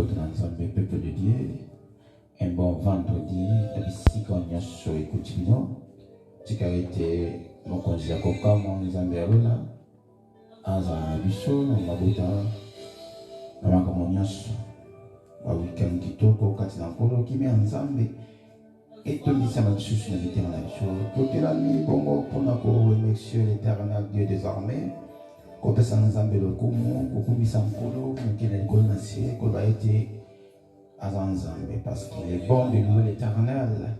peuple de Dieu, un bon vendredi, ici quand on y a sur écoute, tu as été mon conseil à Coca, mon Zambérola, à Zabiso, on va botter, on va comme on y a sur le week-end qui toque au Katinakolo, qui met ensemble, et tout le monde s'est mis sur la littérature. Côté l'ami, bon, pour nous remercier l'éternel Dieu des armées. Quand on ensemble le Koumou, Kokoumi Sankolo, qui est l'école nationale, qui va être à ensemble parce qu'il est bon de louer l'éternel.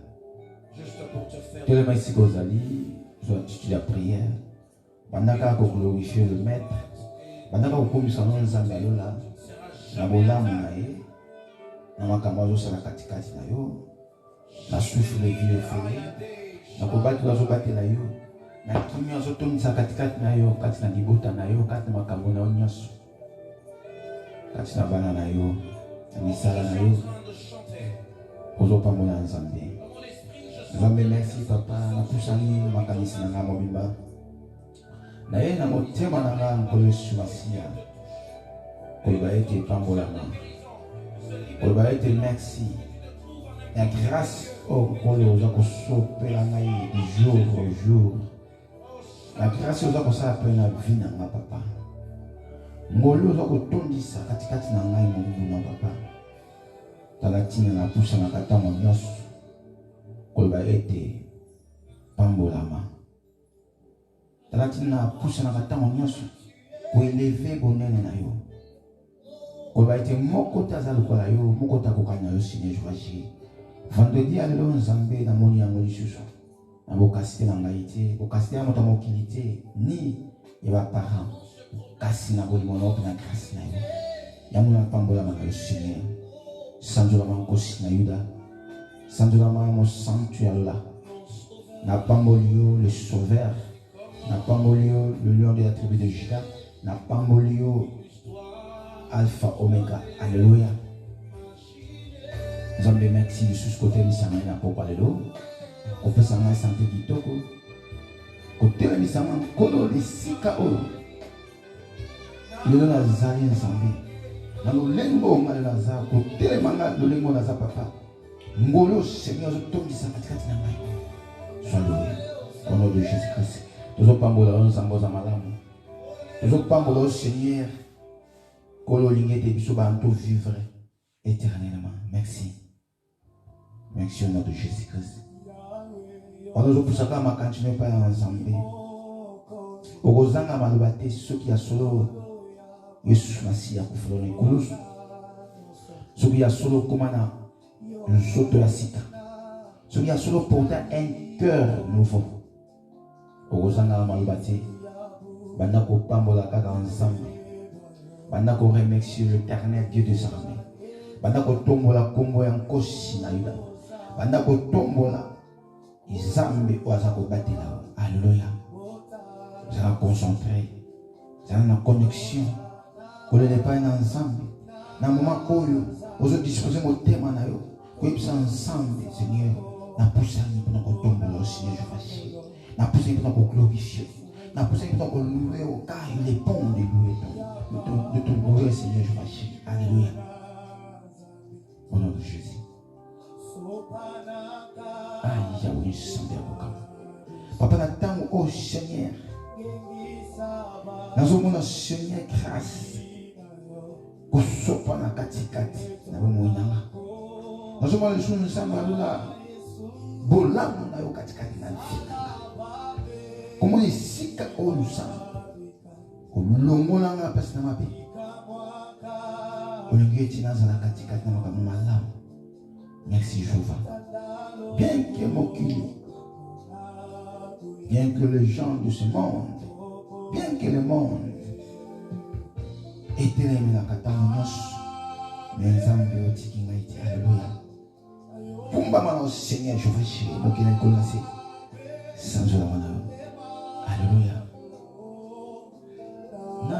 Tout le monde ici, Gozali, je vais étudier la prière. Pendant qu'on glorifie le maître, pendant qu'on commet son nom ensemble là, na bola munae, na makamazo sala katikati na yo, na souffle vieux feu, na kobati la zobate la yo. Na kimi azotomisa katikati na yo, kati na libota na yo, kati na makambo na yo nyonso, kati na bana na yo, na misala na yo, ozopambola Nzambe. Nzambe merci papa, na pusani makanisi na nga mobimba. Na ye na motema na nga nkolo Masiya, koloba ete pambolama, koloba ete merci. La grâce au nkolo oza kosopela ngai du jour au jour. La grâce oza kosala pe na vie na nga papa. Ngolo oza kotondisa katikati na ngai mobubu na papa. Tala tina na pusa na katango nyonso. Koloba ete pambolama. Tala tina na pusa na katango nyonso. Koeleve bonene na yo. Koloba ete moko taza lokola yo, moko takokanya yo Seigneur Joachim. Vendredi alelo Nzambe na moni yango lisusu. Na bokasite na ngai te, bokasite ya moto mokili te, ni ya baparent. Kasi na bolimono pe na grâce na yo. Yango na pambolama na yo Seigneur. Sanjolama nkosi na Yuda. Sanjolama mo santu ya Lola. Na pamboli yo le sauveur. Na pamboli yo le lion de la tribu de Juda. Na pamboli yo Alpha Omega. Alléluia. Nzambe merci Jesus côté misanga na popa lelo. Kopesa ngai santé kitoko. Kotela misanga nkolo lisika oyo. Lelo nazali Nzambe. Na lolengo nga naza kotela manga lolengo naza papa. Ngolo Seigneur ozotomisa katikati na ngai. Sois loué au nom de Jésus-Christ. Tozopambola nzambo za malamu. Tozopambola Seigneur. Kolo lingete biso bantu vivre éternellement. Merci. Merci au nom de Jésus-Christ. Alors, pour ça, je continue pas ensemble. Au Rosanga Malobate, ceux qui a solo, Yesus Masiya kufolo ne kulus. Ceux qui a solo komana, un soto la sita. Ceux qui a solo porté un cœur nouveau. Au Rosanga Malobate, Bandako Pambola Kaka ensemble. Bandako remercier l'éternel Dieu des armées. Bandako Tombola Kombo Yankosi na Yuda. Bandako Tombola. Nzambe oaza kobatela. Alléluia. Vous allez concentrer. Vous allez en connexion. Vous n'allez pas ensemble. Dans le moment où vous avez disposé mon thème, vous êtes ensemble, Seigneur. Nous poussons pour nous tomber au Seigneur Jésus. Nous poussons pour nous glorifier. Nous poussons pour nous louer au car il est bon de louer. De te louer, Seigneur Jésus. Alléluia. Au nom de Jésus. Aïe, Yahweh, Papa, n'attends au Seigneur. Nous avons Seigneur grâce. Nous sommes na katikati. Nous avons les choses ensemble là. Bolam na yo katikati na vie. Comment ici ka o nous sommes. Longo na nga pasi na mabe. Olingeti na zala katikati na makambo malamu. Merci Jéhovah. Bien que m'occupe, bien que les gens de ce monde, bien que le monde ait aimé la catastrophe, mais les âmes de l'Otiki m'a été alléluia. Pumba mano Seigneur, je veux chier, donc il est commencé sans la mano. Alléluia. Na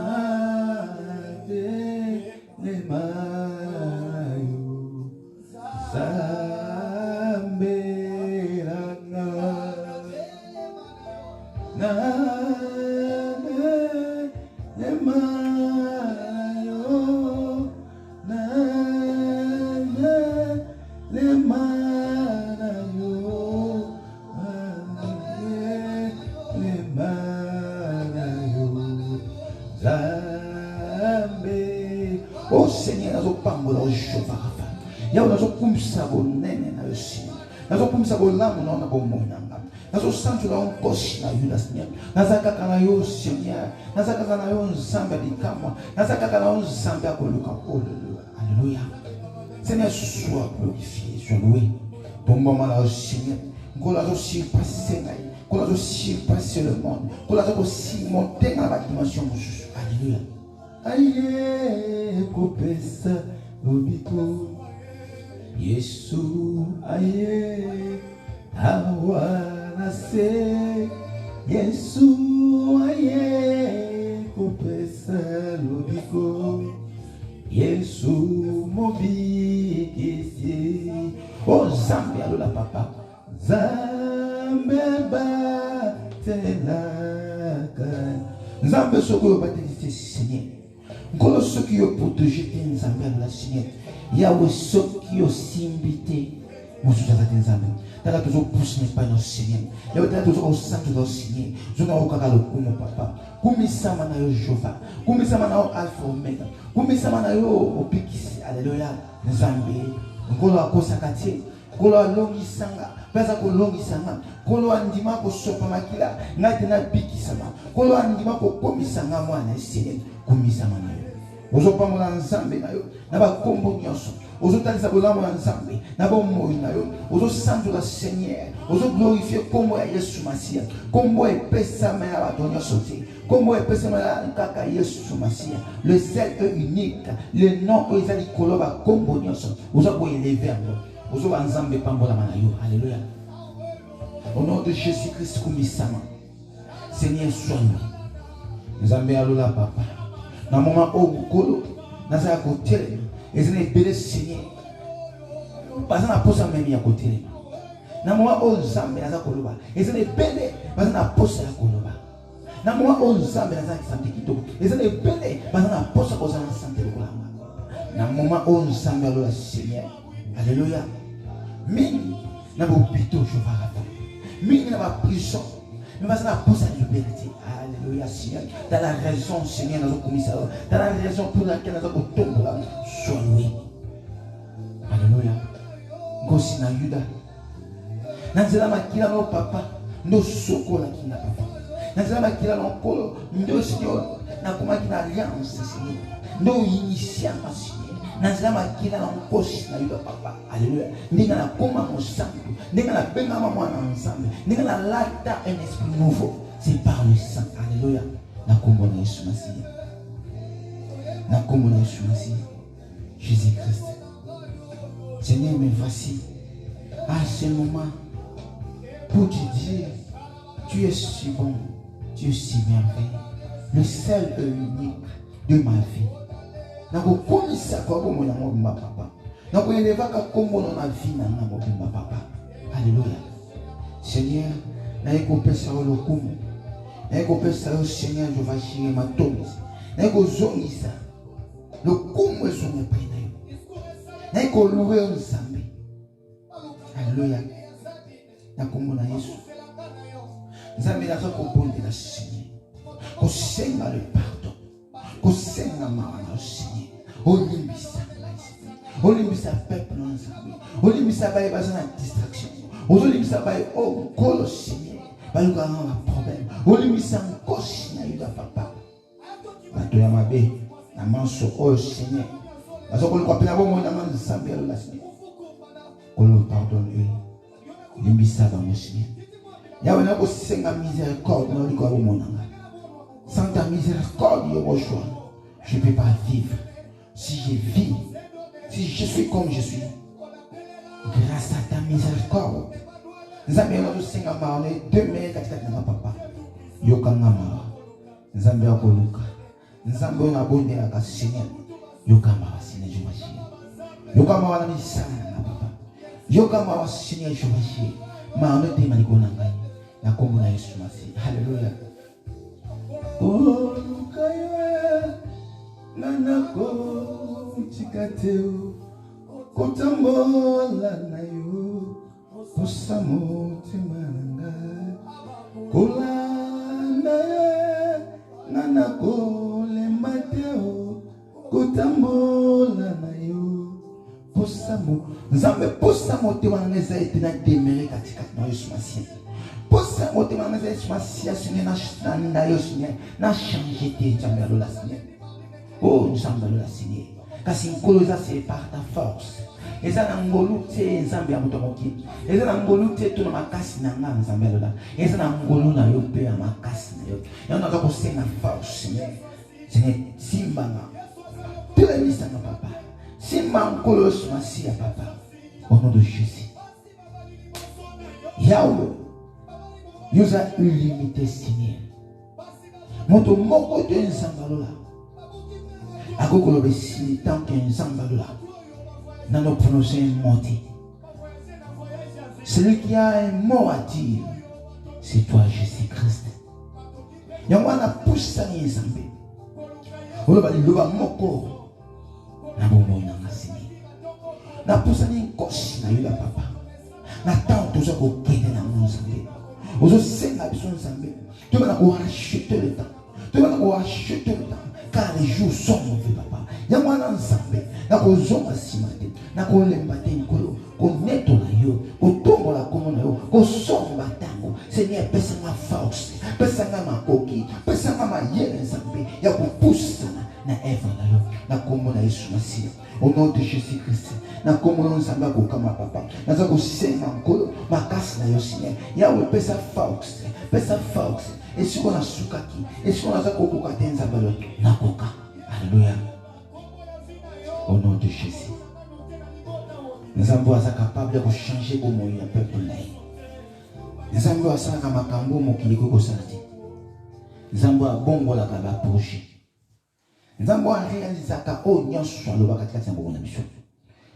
Seigneur, nazo pambola Jehova Rafa. Yawe nazo kumisa bonene na yo Seigneur. Nazo kumisa bolamu na bomonanga. Nazo santu la onkoshi na yuda Seigneur. Nazaka kana yo Seigneur. Nazaka kana yo nzambe likamwa. Nazaka kana yo nzambe akoluka. Alléluia. Seigneur, sois glorifié, sois loué. Bon moment là, Seigneur. Qu'on a aussi passé, qu'on a aussi passé le monde, qu'on a aussi monté dans la dimension. Alléluia. Aïe, kopesa, obiko. Yesu, aïe, awana se. Yesu, aïe, kopesa, obiko. Yesu, mobi, kisi. Oh, Zambia, la papa. Zambe batelaka. Zambe soko bateliste Seigneur. Ngolo soki yo protéger ten Zambe la Seigneur. Yawe soki yo simbité. Mosuza ten Zambe. Tala toujours pousse n'est pas dans Seigneur. Yawe tala toujours au centre dans Seigneur. Zona okaka le kumo papa. Kumisama na yo Jehova. Kumisama na yo Alpha Omega. Kumisama na yo opikisi. Alléluia. Zambe. Ngolo akosakatie. Kolo longi sanga, pesa ko longi sanga, kolo andima ko sopa makila, ngati na biki sama, kolo andima ko komisanga mwana Seigneur, komisama na yo. Ozo pamola nzambe na yo, na ba kombo nyonso. Ozo talisa bolamu na nzambe, na ba moyo na yo. Ozo santo la Seigneur, ozo glorifier kombo ya Yesu Masia. Kombo epesa ma ya bato nyonso te. Kombo epesa ma ya kaka Yesu Masia. Le seul et unique, le nom ezali koloba kombo nyonso. Ozo ko élever en Alléluia. Au nom de Jésus-Christ, Seigneur, soigne-nous. Nous avons la papa. Dans le moment où nous avons côté, et c'est une belle Seigneur. Parce que nous avons posé même à côté. Dans le moment où nous avons et c'est une belle, parce que nous avons posé à côté. Dans le moment où nous avons et c'est une belle, parce que nous avons posé à côté. Dans le moment où nous avons le Seigneur. Alléluia. Mini n'a pas hôpital, je vais raconter. Mini n'a pas prison. Mais parce que la pose à liberté. Alléluia, Seigneur. Dans la raison, Seigneur, dans le commissariat. Dans la raison pour laquelle nous avons tombé là. Sois loué. Alléluia. Gosi na Yuda. Nanzela makila no papa. No soko la kina papa. Nanzela makila no kolo. Ndo Seigneur. Na kuma kina alliance, Seigneur. No initiant, Seigneur. Nanzela makila na mkoshi na Yuda papa. Alléluia. Ninga na koma mosango. Ninga na benga mwana ensemble. Ninga na lata un esprit nouveau. C'est par le sang. Alléluia. Na kombo na Yesu Masihi. Na kombo na Yesu Masihi. Jésus-Christ. Seigneur, me voici à ce moment pour te dire, tu es si bon, tu es si merveilleux, le seul et unique de ma vie. Nakokomisa kwa kombo na mobimba papa. Nakoelevaka kombo na vie na mobimba papa. Alléluia. Seigneur, naekopesa o lokumu. Naekopesa o Seigneur, je vais chier ma tombe. Naekozongisa. Lokumu ezonge prina yo. Naekoluwe o Nzambe. Alléluia. Nakombo na Yesu. Nzambe naza kopondela Seigneur. Kosenga le pardon. Kosenga mawa na Seigneur. Olimbisa. Olimbisa peuple na Nzambe. Olimbisa baye baza na distraction. Olimbisa baye o kolo Seigneur. Baye ko na problème. Olimbisa nkoshi na yuda papa. Bato ya mabe na manso o Seigneur. Bazo ko pena bo mo na Nzambe la Seigneur. Kolo pardonne. Limbisa ba mo Seigneur. Yawe na ko senga miséricorde na liko bo monanga. Sans ta miséricorde, je ne peux pas vivre. Si je vis, si je suis comme je suis, grâce à ta miséricorde, Nzambe na senga maone demain katika na papa. Yokanga mawa. Nzambe akoluka. Nzambe na bonde la ka Seigneur. Yokamba wa Seigneur Jomashi. Yokamba wa na misana na papa. Yokamba wa Seigneur Jomashi. Maone te maliko na ngai. Na kombo na Yesu Masihi. Hallelujah. Oh, Lukaya, Nanako, Chikateo, Kotambola Nayo, Osamo Timananga, Kolana, Nanako, Lemateo, Kotambola posamo nzambe posamo te wana eza ete na demere katikati na Yesu Masia posamo te wana eza Yesu Masia Seigneur na yo Seigneur na changer te nzambe alola Seigneur oh nzambe alola Seigneur kasi nkolo eza c'est par ta force eza na ngolu te nzambe ya moto mokili eza na ngolu te to na makasi na nga nzambe alola eza na ngolu na yo pe ya makasi na yo yango naza kosenga force Seigneur Seigneur simbanga telemisanga papa simba nkolo Yesu Masia papa au nom de Jésus Yahweh nous a illimité Seigneur moto moko te nzambe alola akokoloba esili tant que nzambe alola nano prononcer un mot. Celui qui a un mot à dire, c'est toi, Jésus-Christ. Yamwana poussani nzambe. Oloba liloba moko na bomo na ngasini. Na poussani nkosi na yula papa. Na tant toza ko kende na nzambe. Ozo senga biso nzambe. Tu vas ko racheter le temps. Tu vas ko racheter le temps. Car les jours sont mauvais papa. Yamwana nzambe. Na ko zonga simate. Na ko lemba te nkolo. Ko neto na yo. Ko tombo la komo na yo. Ko somba tango. Seigneur pesa ma force. Pesa ma koki. Pesa ma yele nzambe. Ya ko poussa na Eva na yo. Na komo na Yesu Masia. Au nom de Jésus-Christ. Na komo na nzambe ko kama papa. Na za ko senga nkolo. Makasi na yo Seigneur. Ya we pesa force. Pesa force. Et si on a soukaki. Et si on a kokoka te nzambe lo. Na koka. Alléluia. Au nom de Jésus. Nzambe aza capable de changer au moyen peuple naï. Nzambe asala kama makambo mokili ko salati. Nzambe abongola kaba projet. Nzambe a réalisé ka o nyonso aloba katikati ya bongo na biso.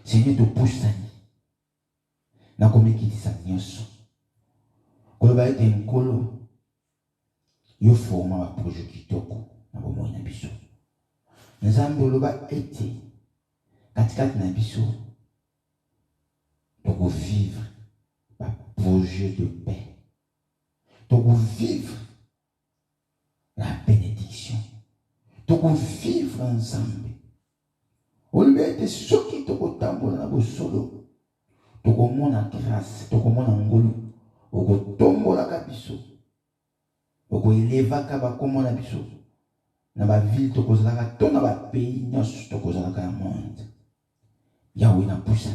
Seigneur to pousse ni. Na komeki sa nyonso. Koloba ete nkolo yo forma ba projet kitoko na bongo na biso. Nzambe oloba ete katikati na biso pour vivre un projet de paix, pour vivre la bénédiction, pour vivre ensemble. Au lieu de ce qui te retombe dans le solo, pour que mon grâce, pour que mon angolo, pour que tombe la capisso, pour que élève kaba comme mon abisso, dans la ville, pour que la ton dans le pays, pour que la monde. Yahweh n'a pas ça.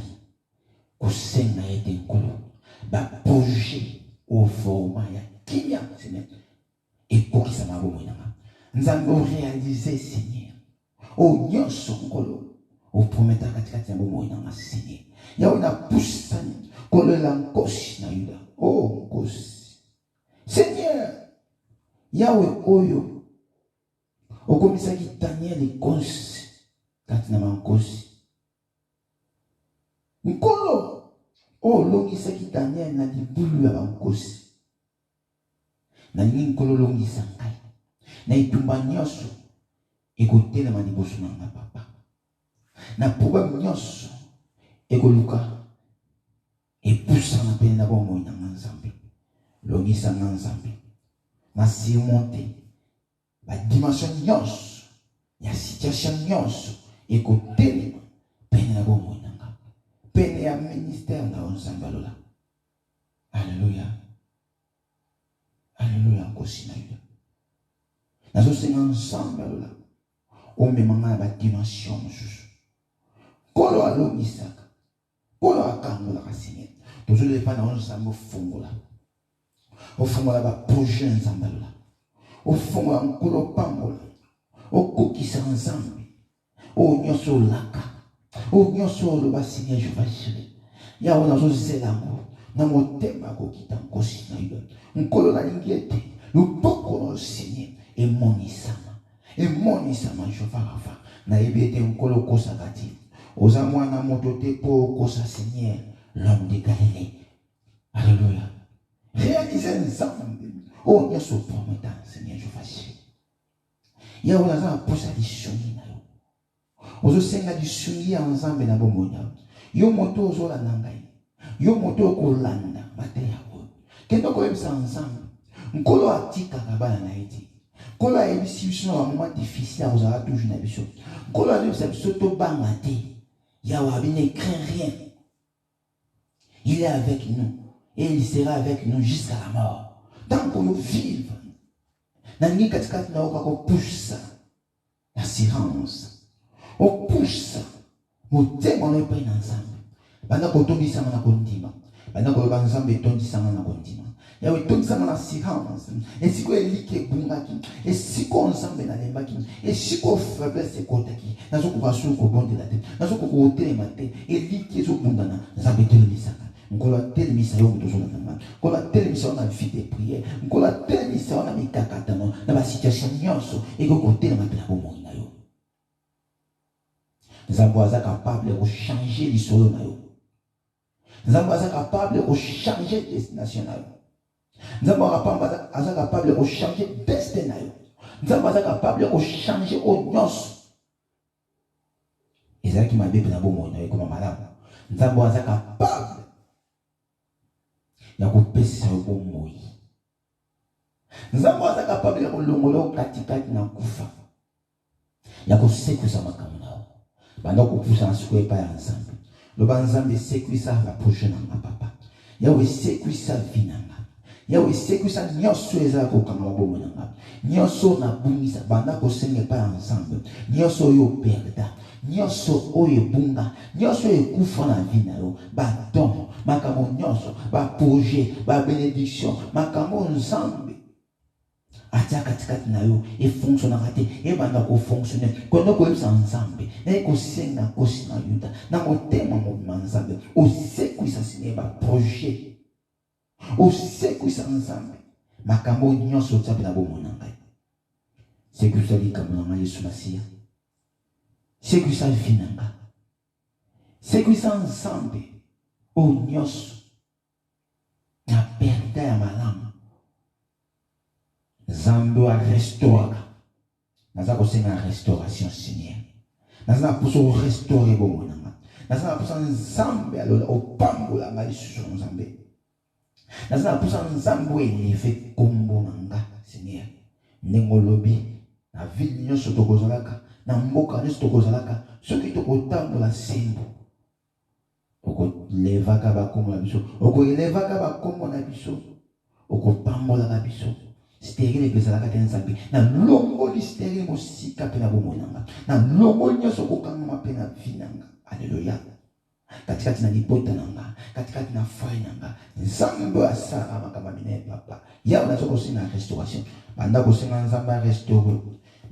Kosenga ete nkolo ba projet au format ya kinya Seigneur et kokisa mabomo nanga nzambe o réaliser Seigneur o nyonso nkolo o promettre katikati ya bomo nanga Seigneur ya una poussani kolo la nkosi na yuda o nkosi Seigneur Yahweh oyo okomisaki Daniel nkosi kati na mankosi nkolo o longisaki Daniel na libulu ya bankosi na nini nkolo longisa ngai na itumba nyonso ekotelema liboso na nga papa na problème nyonso ekoluka epusana pene na bomoi na nga nzambe longisa nga nzambe na surmonte badimension nyonso ya situation nyonso ekotelema pene na bomoi pene ya ministère na nzambe alola. Alléluia. Alléluia nkosi na yo. Nazo senga nzambe alola. O memanga na ba dimension mosusu. Kolo alongisaka. Kolo akangola ka Seigneur. Tozo le pa na nzambe fungola. O fungola ba projet nzambe alola. O fungola nkolo pambola. O kokisa nzambe. O nyoso laka. O nyonso lo ba Seigneur je vais chérir. Ya ona zo zelango na motema ko kita nkosi na yo. Nkolo na lingete lupoko no Seigneur emonisama. Emonisama je vais rafa. Na ebete nkolo kosakati. Oza mwana moto te po kosa Seigneur l'homme de Galilée. Alléluia. Réalisez nzambe. O nyonso promettant Seigneur je vais chérir. Ya ona za posa lishoni na yo. Ozo senga disungi ya nzambe na bomonya. Yo moto ozo la nangai. Yo moto okolanda mate yako. Kendo ko yebisa nzambe. Nkolo atika kabana na eti. Nkolo ayebisi biso na moment difficile ozala toujours na biso. Nkolo ayebisa biso to banga te. Yahweh ne craint rien. Il est avec nous. Et il sera avec nous jusqu'à la mort. Tant qu'on nous vive, Nani katikati na oka pousse l'assurance. On pousse motema na epai na Nzambe. Banda kotondisa na kondima. Banda koloba Nzambe etondisa na kondima. Yawe etondisa na assurance. Esiko elike bungaki. Esiko Nzambe na lembaki. Esiko faiblesse ekotaki. Nazo kubasu ko bondela te. Nazo ko hotelema te. Elike zo bundana. Nzambe telemisa. Ngola telemisa yo muto zo na mama. Ngola telemisa na vie de prière. Ngola telemisa na mikakata na ba situation nyonso eko kotelema pe na bomoi na yo. Nzambe aza capable de changer l'histoire na yo. Nzambe aza capable de changer destination na yo. Nzambe aza capable de changer destin na yo. Nzambe aza capable de changer au nyonso. Ezaki mabepe na bomoi na yo comme malamu. Nzambe aza capable ya kopesa yo bomoi. Nzambe aza capable ya kolongola katikati na kufa. Ya kosekusa makambo na yo. Banda kopusa nsuku epai ya Nzambe. Loba Nzambe sekuisa la projet na nga papa. Yawe sekuisa vi na nga. Yawe sekuisa nyonso eza kokanga bomoi na nga. Nyonso na bungisa banda kosenga epai ya Nzambe. Nyonso oyo perda. Nyonso oyo bunga. Nyonso oyo kufa na vi na yo. Ba don, makambo nyonso, ba projet, ba bénédiction, makambo Nzambe. Atia katikati na yo e fonctionnera te e banda ko fonctionner kono ko ebisa Nzambe e ko senga kosi na yuda na motema mo Nzambe o sekuisa sineba projet o sekuisa Nzambe makambo nyonso tsapi na bomo na ngai sekuisa likambo na Yesu Masia sekuisa vinanga sekuisa Nzambe o nyonso na perda ya malamu Nzambe a restauré. Naza kosenga restauration Seigneur. Naza poso restaurer bon monanga. Naza poso Nzambe alola opambola ngai sur Nzambe. Naza poso Nzambe élever kombo nanga Seigneur. Ndengolobi na ville nyonso tokozalaka na mboka nyonso tokozalaka soki tokotambola sembo. Okolevaka bakombo na biso. Okolevaka bakombo na biso. Okopambola na biso. Stérile bezalaka te Nzambe na longoli stérile mosika pe na bomonanga na longoli nyonso kokanga pe na vinanga. Alléluia. Katikati na libota nanga katikati na foi nanga Nzambe asala makambo minene papa yawe nazo kosenga restauration banda kosenga Nzambe restaurer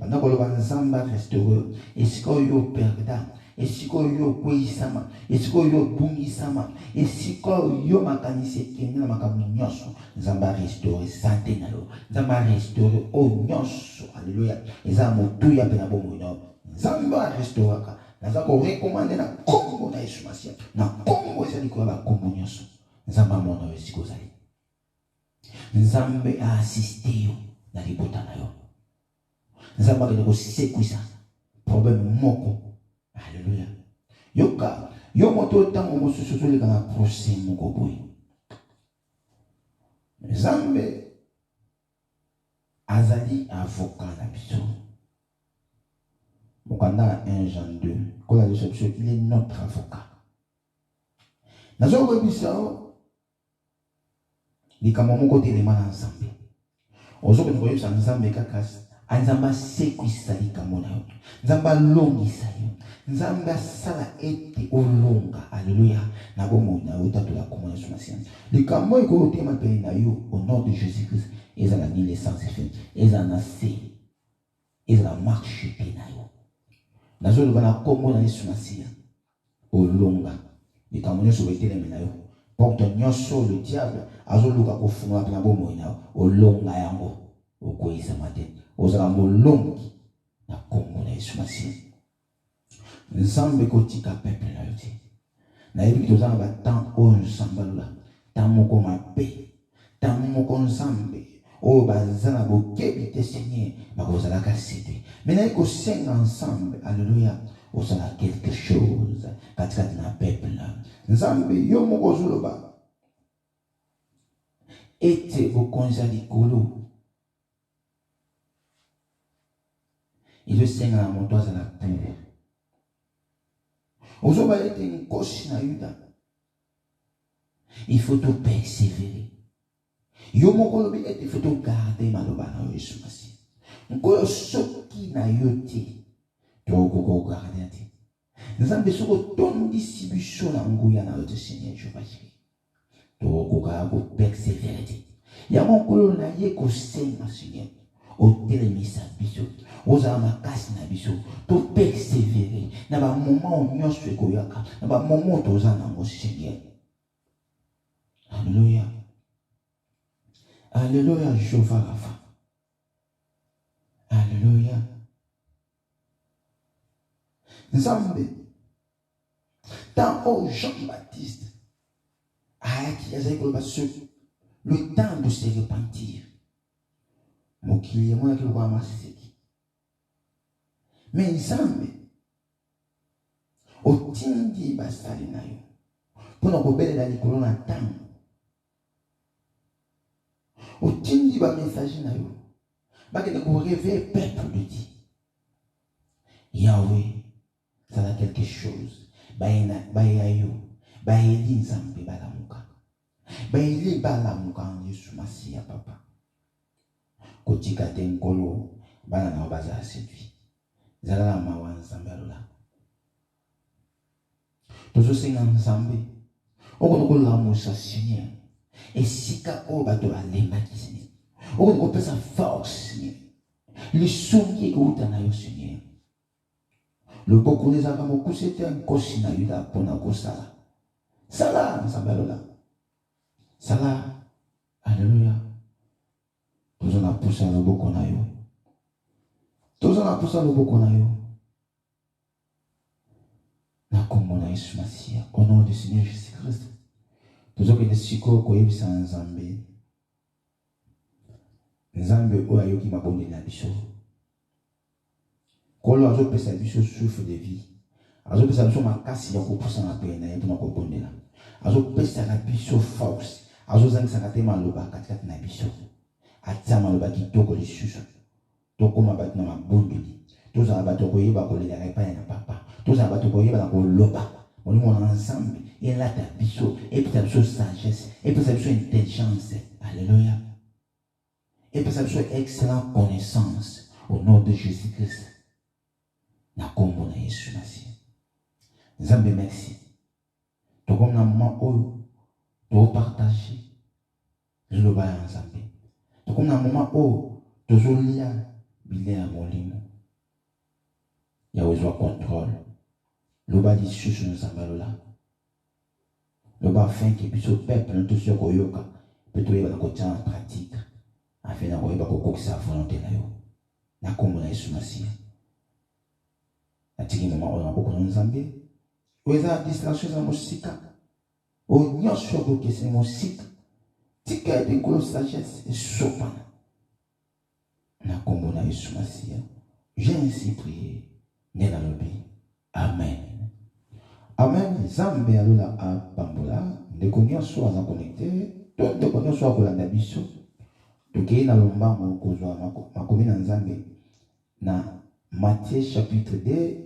banda koloba Nzambe restaurer esika oyo perda esika oyo kweisama esika oyo bungisama esika oyo makanisi ekende na makambo nyonso Nzambe restaurer santé na yo Nzambe restaurer o nyonso. Alléluia. Eza motuya pe na bomoi na Nzambe restauraka naza ko recommander na kombo na Yesu Masia na kombo ezali ko ba kombo nyonso Nzambe amona esika ozali Nzambe a assisté yo na libota na yo Nzambe akende kosekuisa problème moko. Alléluia. Yoka, yo moto tango mosusu toleka na procès moko boye. Nzambe azali avocat na biso. Mokanda 1 Jean 2. Quand la déception, il est notre avocat. Nazo ko bisao likamo moko telema na Nzambe. Ozo ko ngoyisa Nzambe kakasi. Nzambe sekuisa likamo na yo. Nzambe longisa yo. Nzambe asala ete olonga. Alléluia. Na bomo na yo tatola komona Yesu Masia. Likamo eko tema pe na yo au nom de Jésus-Christ. Ezala ni l'essence fait. Ezala se. Ezala marche pe na yo. Nazo lobana komona Yesu Masia. Olonga. Likamo nyonso beteleme na yo. Porte nyonso le diable azoluka kofunga pe na bomo na yo. Olonga yango. Okoisa matin. Ozala molongi na kombo na Yesu Masia. Nzambe kotika peuple na yo te. Na yebi tozala ba temps oyo Nzambe alola. Temps moko mabe. Temps moko Nzambe oyo bazala bokebi te Seigneur bakozalaka séduit. Mais na kosenga ensemble. Alléluia. Ozala quelque chose katikati na peuple na. Nzambe yo moko ozoloba ete bokonza likolo. Il veut seigneur à mon toit à la terre. Ozoba ete nkosi na yuda. Il faut tout persévérer. Yo moko lobi ete il faut tout garder maloba na Yesu Masi. Nkoyo soki na yote. Toko garder te. Nzambe soko tondisi biso na nguya na yote Seigneur Jéhovah. Toko garder persévérer. Ya mokolo na ye ko senga Seigneur. Otelemisa biso ozala makasi na biso to persévérer na ba moment nyonso ekoyaka na ba moment toza nango Seigneur. Alléluia. Alléluia Jéhovah Rapha. Alléluia. Nzambe tant Jean-Baptiste ayaki azali koloba le temps de se repentir. Mokili mwana kilikuwa masiki. Mais Nzambe otindi basali na yo pona kobelela likolo na ntango. Otindi ba message na yo bakende ko réveiller peuple de Dieu. Yahweh, ça a quelque chose. Baya yo, bayeli Nzambe balamuka. Bayeli balamuka Yesu Masiya papa. Kotika te nkolo bana na baza séduit. Zala mawa Nzambe alola. Tozo singa Nzambe. Oko la musa Seigneur. Esika o bato balemba ki Seigneur. Oko pesa force Seigneur. Le songi ko na yo Seigneur. Le beaucoup les avons couché un kosi na yuda pona ko sala. Sala Nzambe alola. Sala. Alléluia. Tous on a poussé le beau qu'on a eu. Tous on a poussé le beau qu'on a eu. Na comme on a Yesu Masiya. Au nom du Seigneur Jésus-Christ. Tous on a des siko ko yebisa Nzambe. Nzambe o ayo ki mabonde na biso. Kolo azo pesa biso souffle de vie. Azo pesa biso makasi ya ko poussa na pena ye pona ko bondela. Azo pesa na biso force. Azo zangisa ka tema loba katikati na biso. Atama loba kitoko lisusu tokoma bato na mabondeli tozala bato koyeba kolela epai na papa tozala bato koyeba na koloba molimo na Nzambe elata biso epesa biso sagesse epesa biso intelligence. Alléluia. Epesa biso excellente connaissance au nom de Jésus-Christ na kombo na Yesu Masiya. Nzambe merci tokomi na moment oyo topartage liloba ya Nzambe. Comme dans un moment où toujours il y a billet molimo, il y a besoin de contrôle. Le bas dit sur nous ambalola. Le bas fin que puis au peuple tout sur koyoka peut trouver dans côté en pratique afin de koyoka ko sa volonté na yo. Na kombo na Yesu Masiya. Atiki moment on a beaucoup de Nzambe. Ou eza distraction za musika. O nyosho ko que c'est musika. Tika de grosse sagesse et sopa. Na kombo na Yesu Masiya. J'ai ainsi prié. Nena lobi. Amen. Amen. Zambe alola a pambola. Ndeko nyonso aza connecté. Ndeko nyonso akolanda biso. Tokei na lombango kozwa makomi na Nzambe. Na Matthieu chapitre 2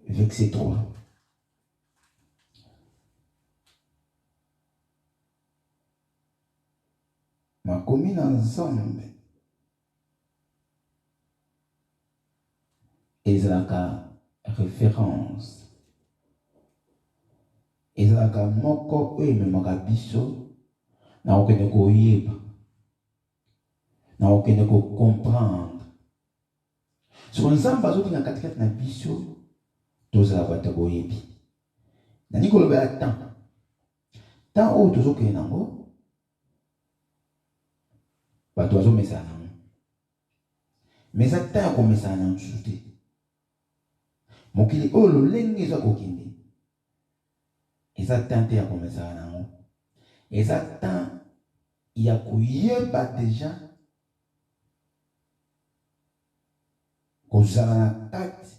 verset 3. Makomi na Nzambe ezalaka référence ezalaka moko oyo ememaka biso na kokende koyeba na kokende kocomprendre soko Nzambe azotinga katikati na biso tozala bato boyebi nani kolobela temps oyo tozokende nango bato bazomesana nango mais eza temps ya komesana na mosusu te. Mokili oyo lolenge eza kokende eza temps te ya komesana nango eza temps ya koyeba deja kozala na kati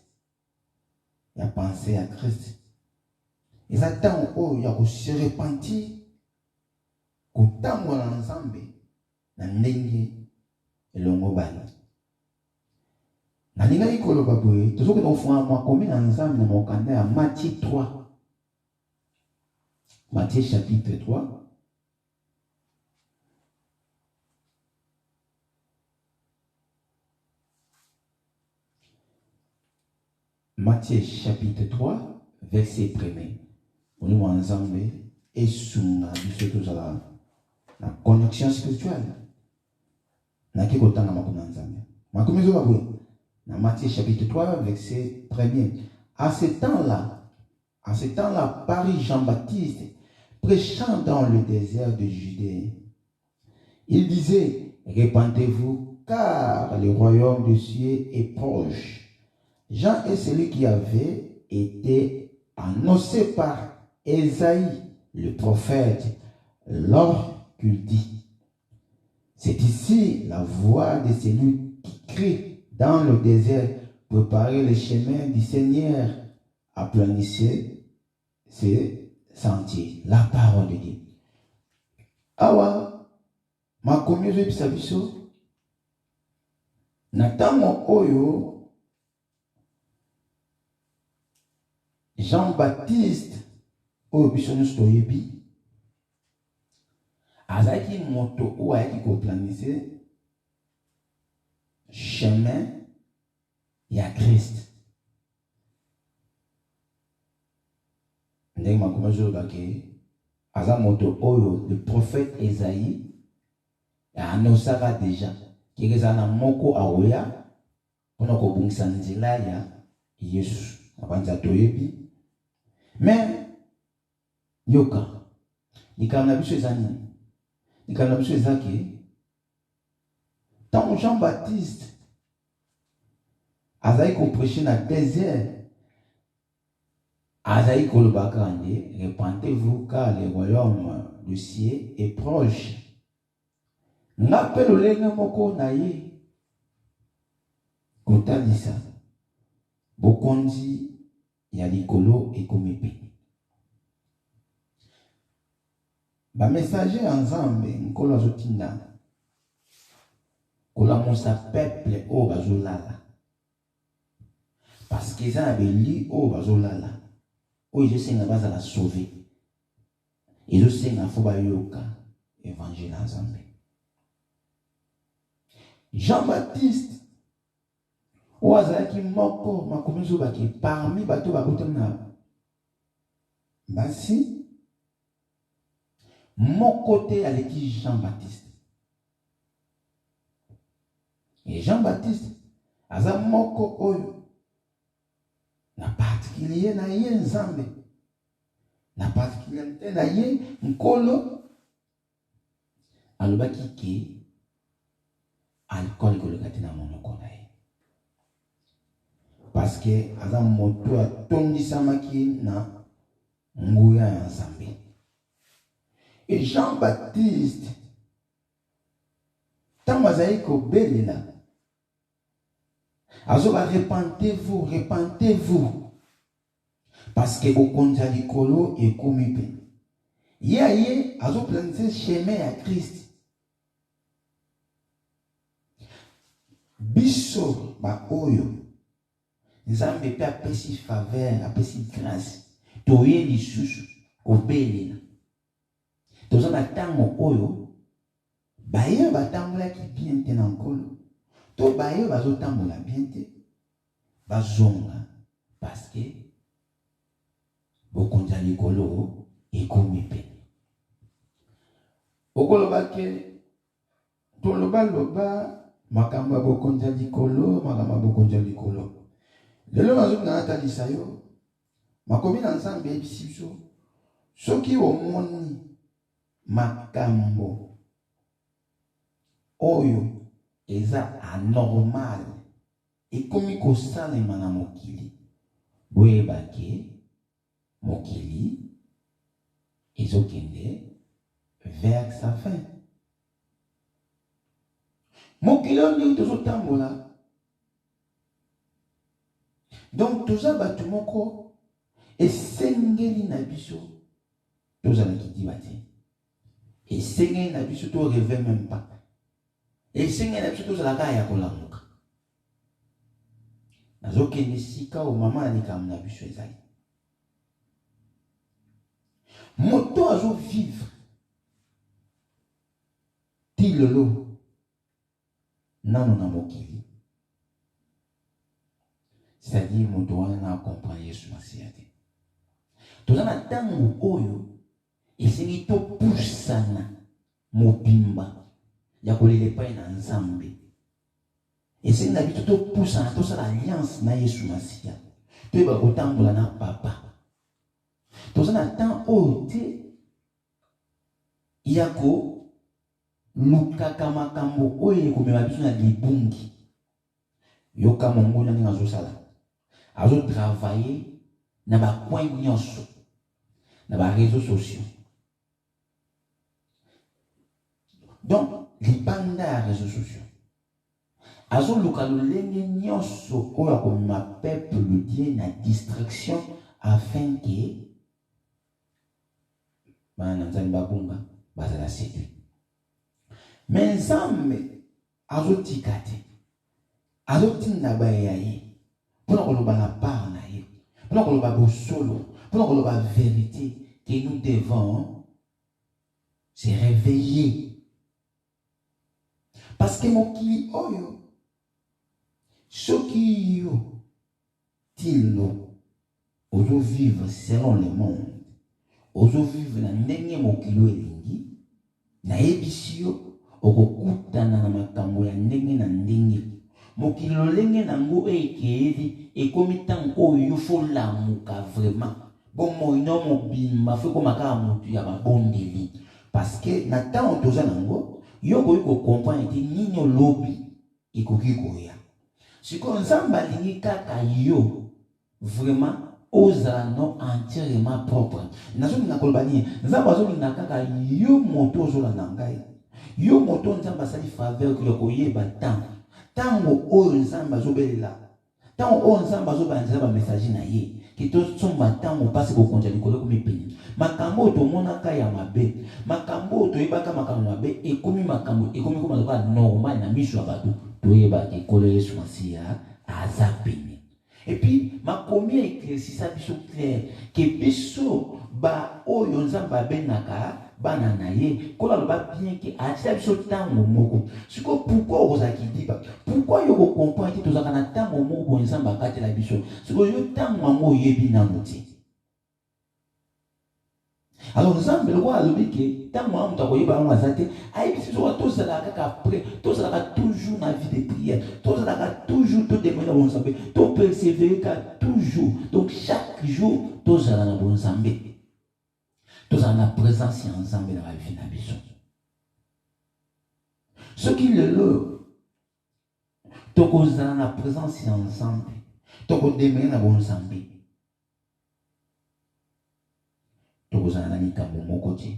ya pensée ya Christ. Eza temps oyo ya kose repentir kotambola na Nzambe na ndenge elongo bana. Nalinga koloba boye, tozoke na ofuna makomi na nzambe na mokanda ya Matthieu 3. Matthieu chapitre 3. Matthieu chapitre 3, verset 1er. On nous ensemble et sunga biso tozala na connexion spirituelle. Na ki kotanga makomi na nzambe. Makomi zo baboye. Dans Matthieu chapitre 3, verset 1er. À ce temps-là, parut Jean-Baptiste, prêchant dans le désert de Judée. Il disait, répentez-vous, car le royaume des cieux est proche. Jean est celui qui avait été annoncé par Ésaïe, le prophète, lorsqu'il dit, c'est ici la voix de celui qui crie dans le désert, préparez le chemin du Seigneur, aplanissez ses sentiers. La parole de Dieu. Awa, ma communauté bisabiso, natango oyo, Jean-Baptiste, oyo bisonus toyebi, azaki moto ou ayaki ko planifier chemin ya Christ. Ndenge makoma zo bake aza moto oyo le prophète Esaïe a annoncé déjà qu'il y a un moko aoya pona ko bungisa nzela ya Yesu abanza toyebi. Mais yoka likana biso ezani likana biso ezaki tant Jean-Baptiste azaï ko prêcher dans le désert, azaï ko le bakande, répentez-vous car le royaume du ciel est proche. N'appelle le lenga moko na ye kotalisa bokonzi ya likolo ekomipe. Ba messager ensemble nkolo azotinda kola monsa peuple o bazolala. Parce qu'ils ont abeli au bazolala. O ils sont à la sauver. Ils sont à foba yoka évangile ensemble. Jean-Baptiste o azaki moko makomizo baki parmi bato bakotana. Basi mon côté avec Jean-Baptiste. Et Jean-Baptiste aza moko oyo na particulier na ye nzambe na particularité na ye nkolo alobaki ke alcool kolekati na monoko na ye parce que aza moto atondisamaki na nguya ya nzambe. Et Jean-Baptiste tant azali kobelela azoba repentez-vous, repentez-vous. Parce que au konza likolo et komipe. Ye azo planifier chemin à Christ. Biso ba oyo. Nzambe pe apesi faveur, apesi grâce. Toye lisusu kobelela. Toza na tango oyo baye batambola ki bien te na nkolo. To baye bazotambola bien te bazonga parce que bokonza likolo ekomipe. Okoloba ke toloba makambo bokonza likolo makambo bokonza likolo. Lelo bazonga na talisa yo makomi na nzambe ebisiso soki omoni makambo oyo eza anormal ekomi kosalema na mokili boyebake mokili ezokende vers sa fin. Mokili oyo tozotambola donc toza bato moko esengeli na biso tozalaki diba te esengeli na biso to rêve même pas. Et c'est que les choses la gagne à Kolamuka. nazokende sika o mama alikamna biso ezali moto azo vivre ti lelo nano na mokili c'est-à-dire moto wana na comprendre Yesu Masiya te toza na ntango oyo esengi topusana mobimba ya kolela epai na Nzambe esengi na biso topusana tosala alliance na Yesu Masiya toyeba kotambola na papa toza na ntan oyo te ya kolukaka makambo oyo ekomema biso na libungi yoka mongona ndenge azosala azotravailler na bacoin nyonso na baréseaux sociaux donc libanda ya réseaux sociaux azoluka lolenge nyonso oyo akomema peuple Dieu na distraction afin que bana Nzambe babunga bazala séduit mais Nzambe azotika te azotinda baya ye mpona koloba na part na ye mpona koloba bosolo mpona koloba vérité que nous devons se réveiller parce que mokili oyo soki yo tilo ozo vivre selon le monde ozo vivre na ndenge mokili elingi na yebisi yo okokutana na makambo ya ndenge na ndenge mokili lolenge nango ekeyeli ekomi ntango oyo yo fo lamuka vraiment bomoino mobimba fo ekomaka motu ya babondeli parce que na ntango toza nango yo koki kokomprendre ete nini olobi ekoki koya sikoyo Nzambe alingi kaka yo vraiment ozala no entièrement propre nazolinga koloba nini Nzambe azolinga kaka yo moto ozolanda ngai yo moto Nzambe asali faveur ya koyeba ntango oyo Nzambe azobelela ntango oyo Nzambe azobanzela bamessage na ye ke tosomba ntango mpasi kokonza likolo ekomi pene makambo oyo tomonaka ya mabe makambo oyo toyebaka makambo mabe ekomi koma lokola normal na miso ya bato toyebaka ekolo Yesu Masiya aza pene et puis makomi éclaircisa biso clair ke biso ba oyo Nzambe abengaka bana na ye kola loba bien ke atisa biso ntango moko siko pourquoi ozalaki diba pourquoi yo comprendre ke tozalaka na ntango moko Nzambe akatela biso siko yo ntango yango oyebi nano te alors Nzambe lokola alobi ke ntango yango moto akoyeba yango aza te ayebisi biso tozalaka kaka après tozalaka toujours na vie de prière tozalaka toujours todemande na bonzambe topersévérer ka toujours donc chaque jour tozala na bonzambe tozala na présence ya Nzambe na vie na biso soki lelo tokozala na présence ya Nzambe tokodemene na bonzambe tokozala na likambo moko te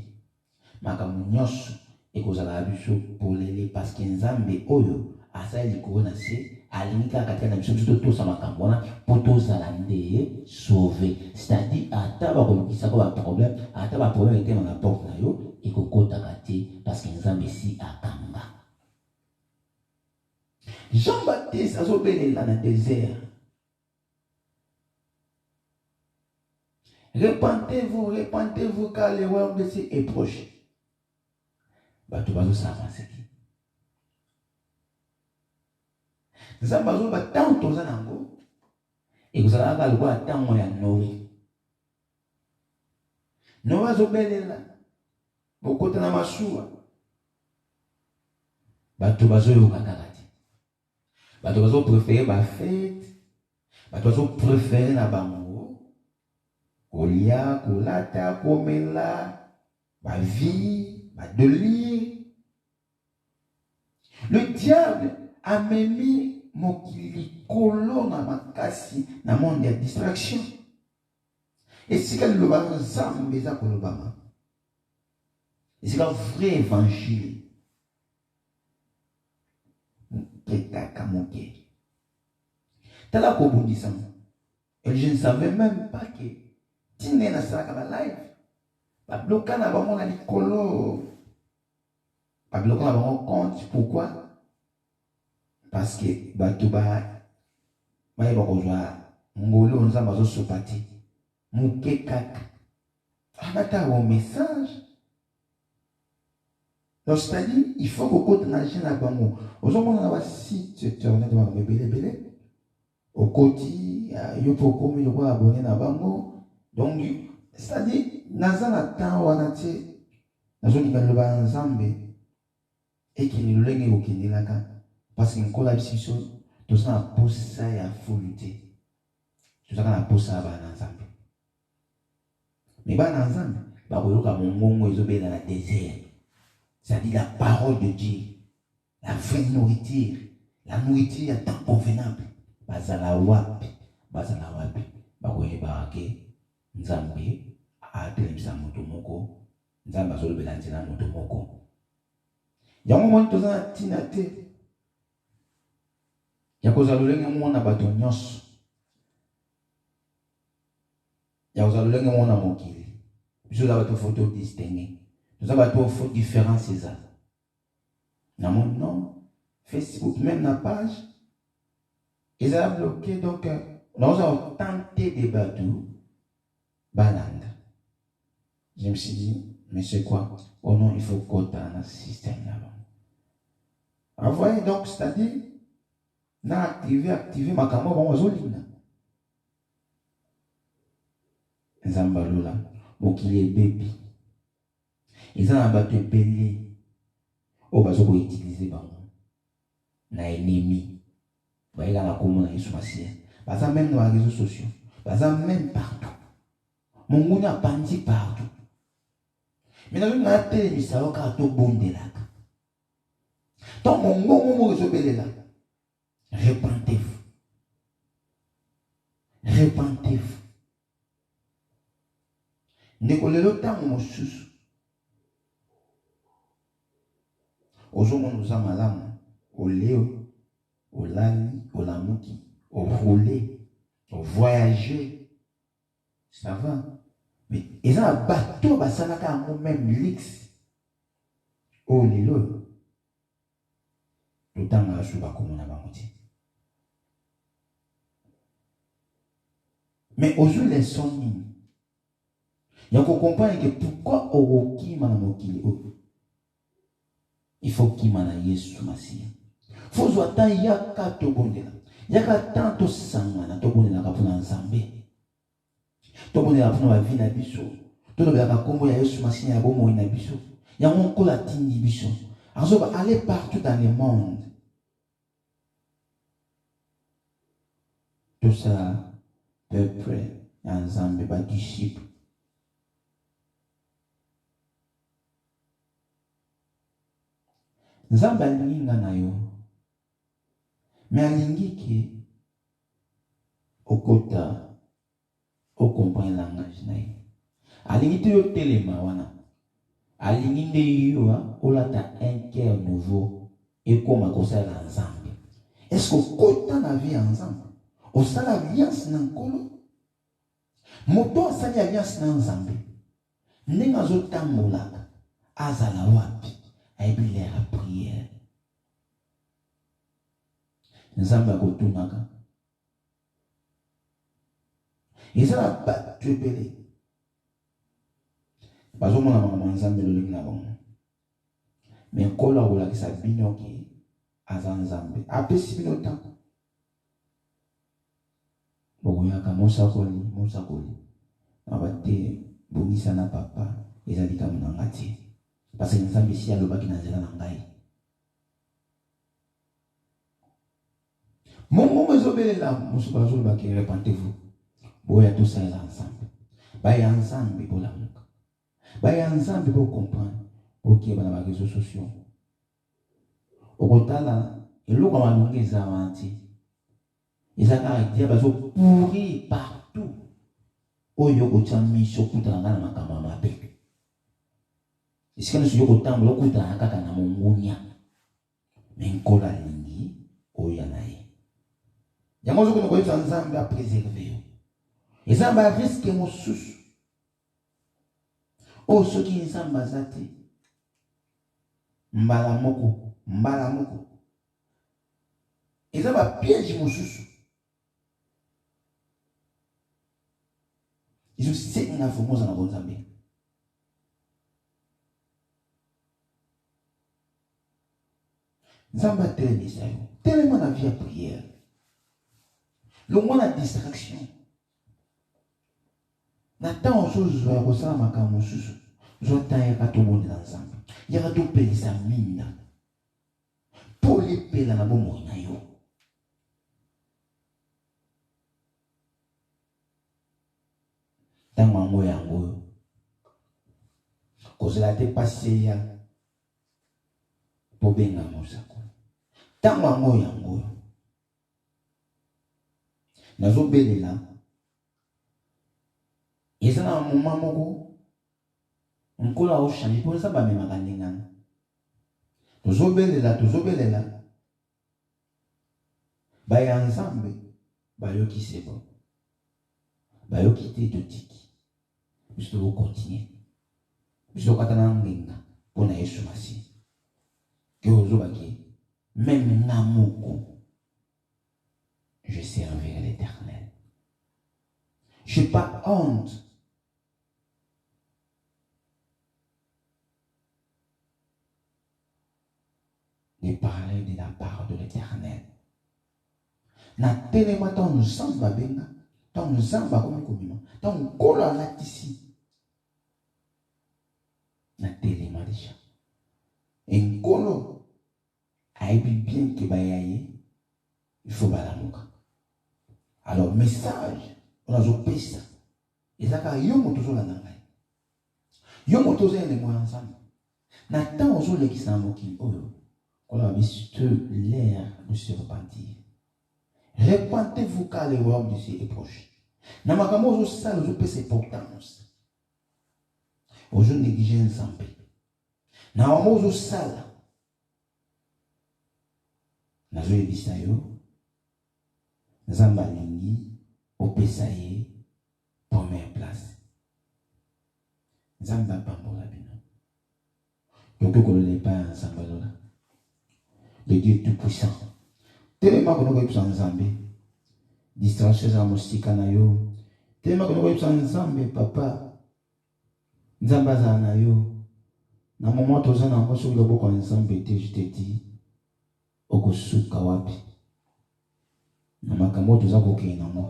makambo nyonso ekozala biso polele parce que Nzambe oyo asali likolo na se alingi kaka katika na biso biso totosa makambo wana mpo tozala nde sauve c'est-à-dire ata bakolukisaka baproblème ata baproblème etema na porte na yo ekokotaka te parce que Nzambe si akanga Jean-Baptiste azobelela na désert repentez-vous car le royaume de Dieu est proche bato bazosala seki Nzambe azoba ntango toza nango ekozala kaka lokola ntango ya Noe azobelela bokota na masuwa bato bazoyoka kaka te bato bazoprefere bafete bato bazoprefere na bango kolia kolata komela bavie badelir le diable a memi mokili kolo na makasi na monde ya distraction esika liloba Nzambe eza kolobama esika vrai évangile ketaka moke tala kobundisama et je ne savais même pas que tine na salaka ba live babloka na bango na likolo babloka na bango compte pourquoi parce que bato Maye bakozwa ngolo nzamba zo sopati. Muke kaka. Abata un message. Donc, c'est-à-dire, il faut que côté nagé na bango. Aujourd'hui, on a un site internet de belé. Au côté, yo poko mi yo abonné na bango. Donc, c'est-à-dire, naza na temps wana tie. Nazo ni kaloba nzambe. Et qui ni lolenge okende laka. Parce que nkola biso to ça na posa ya fulité. To ça na posa ba na nzambe. Mais ba na nzambe, ba koyoka mongongo ezobela na désert. C'est-à-dire la parole de Dieu, la vraie nourriture, la nourriture à temps convenable. Bazala wapi, bakoye barake, nzambe, atelemisa moto moko, nzambe azolobela nzela moto moko. Yango moni toza na tina te. Ya kozala lolenge mona bato nyonso. Ya kozala lolenge mona mokili. Biso za bato photo distinguer. Nous avons fait différents César. Dans mon nom, Facebook, même la page, ils ont bloqué. Donc, nous avons tenté de battre Balanda. Je me suis dit, mais c'est quoi? Oh non, il faut qu'on ait un système là-bas. Vous voyez, donc, c'est-à-dire, nous avons activé ma caméra, on va zolir. Zambalola, bon, qu'il est bébé. Ils ont abattu belé au bazo pour utiliser na ennemi. Bah il a la commune na Yesu Masia. Bah ça même dans les réseaux sociaux. Bah ça même partout. Mon monde a bandi partout. Mais dans une télé il s'est encore tout bon de là. Donc mon monde réseau belé là. Repentez-vous. Repentez-vous. Nekolelo tango mosusu. Aujourd'hui, nous avons malamu, au léo, au lali, au lamuki, au roulé, au voyager. Ça va. Mais ils ont un bateau, ça n'a qu'à même l'X. Oh, lilo. Le temps a joué comme on a dit. Mais aujourd'hui, les sons, il y a qu'on comprenne que pourquoi au qui m'a mokili. Il faut qu'il m'en aille sous ma scie. Faut que il y a quatre bondela. Il y a tant de sang na to bondela ka pona nzambe. To bondela pona ba vie na biso. To lo ka kombo ya Yesu machine ya bomo na biso. Ya mon ko la tindi biso. Azo ba aller partout dans le monde. Tout ça peuple nzambe ba disciple. Nzambe alingi nga na yo. Mais alingi ki okota okomprendre langage na ye. Alingi te yo telema wana. Alingi nde yo olata un cœur nouveau et comme akosala nzambe. Est-ce que okota na vie nzambe? Osala alliance na nkolo? Moto asali alliance na nzambe. Ndenge azotambolaka azala wapi? Aibi l'air prière. Nzambe akotunaka. Ezala battu belé. Bazo mona mama nzambe lolingi na bango. Mais kola ola kisa bino ki aza nzambe. Apesi bino tango. Bogoyaka mosakoli. Abate bongisa na papa ezali kamuna ngati. Parce que nzambe si alobaki na nzela na ngai. Mon mezobelela musuba zolobaki repentez-vous. Boya tout ça ensemble. Baya ensemble bola muka. Baya ensemble pour comprendre. OK bana ba réseaux sociaux. Okotala eloko malungi za wanti. Ezaka dia bazo pourri partout. Oyo kochami shokuta ngana makama mabe. Isikana suyo kotambo lokuta kaka na mongunya. Menkola lingi oya naye. Yango zo ko ko nzambe a préserver yo. Ezamba risque mosusu. O soki nzamba zati. Mbala moko. Ezamba piège mosusu. Ils ont 7 ans pour moi dans la bonne Zambie. Zamba tellement la vie à prière. Le moins la distraction. Nathan on chose à ressentir ma camo sous. J'entends il y a tout le monde ensemble. Il y a tout pays sa mine. Pour les pays là na bon moyen yo. Tant mango yango. Cause la te passé ya. Pour benga mosako. Tant mango yango. Nazo belela. Et ça, un moment, on colle au champ, pour ça, même à l'engang. Toujours belle là, toujours belle là. Bah, ensemble, bah, yo qui c'est bon. Bah, yo qui t'es de tiki. Je dois continuer. Je dois attendre un linga pour naître sur ma scie. Que aux autres, même n'amoko, je servirai l'Éternel. Je n'ai pas honte. De parler de la part de l'Éternel. Na tellement tant nous sommes babenga, tant nous sommes comme commun, tant nous collons là ici. Na tellement déjà. Et colo aïe bien que bayaye, il faut balamuka. Alors message, on a joué ça. Et ça car yo motozo la nangai. Yo motozo les moyens ensemble. Na tant on joue les qui s'en moquent oyo. On a mis l'air de se repentir. Repentez-vous car le royaume de Dieu est proche. Namakamo zo sale zo pèse importance. Ojo négliger ensemble. Namakamo zo sale. Nazo ebisa yo. Nzamba lingi opesaye première place. Nzamba pambola bino. Donc que le pas ensemble là. Le Dieu tout-puissant. Tellement que nous avons ensemble. Distraction à mosika na yo. Tellement que nous avons ensemble, papa. Nzamba na yo. Na moment où on a ensemble, le boko ensemble, je te dis, okosuka wapi. Na makambo tuza kokena mo.